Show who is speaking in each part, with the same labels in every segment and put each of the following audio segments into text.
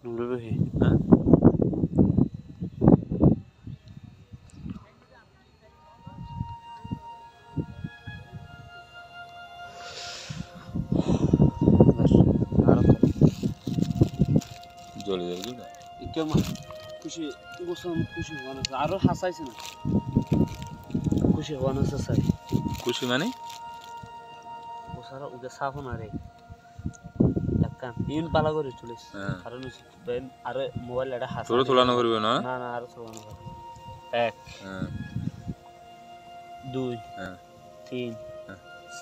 Speaker 1: নুরুহি
Speaker 2: হ্যাঁ জলে যাবে না
Speaker 1: কেমন খুশি বছর খুশি হওয়ানো আরো হাসাইছে না খুশি হওয়ানো চাই
Speaker 2: খুশি মানে
Speaker 1: বছর ওকে সাফ না রে একখান ইউন পালা করে চলিস কারণ বেন আরে মোবাইল এটা হাসা
Speaker 2: তোর তুলনা করবে না
Speaker 1: না না আরো তুলনা কর 1 2 3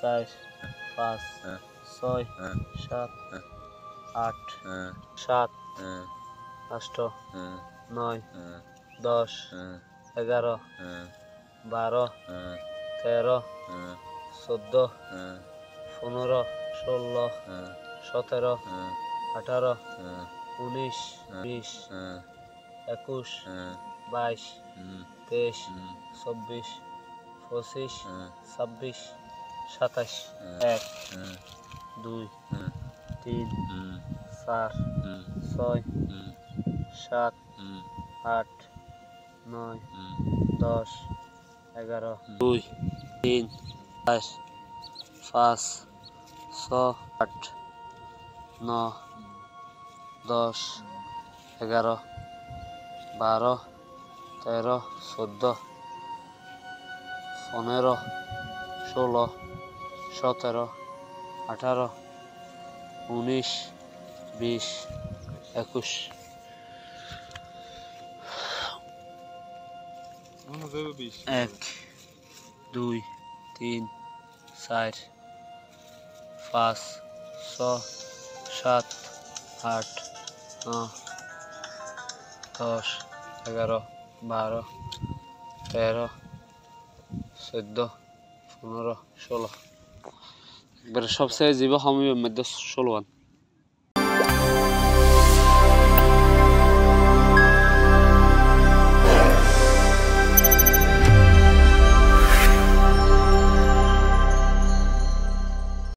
Speaker 1: 4 5 6 7 8 7 8 9 10 11 12 13 14 15 16 17 18 19 20 21 22 23 24 25 26 27 1 2 3 4 6 7 8 9 10 11 2 3 4 5 6 8 9 10 11 12 13 14 15 16 17 18 19 20 21 1 2 3 4 5 6 7 8 9 10 11 12 13 14 15 16 একবারে সবচেয়ে জীব সময়ের মধ্যে 16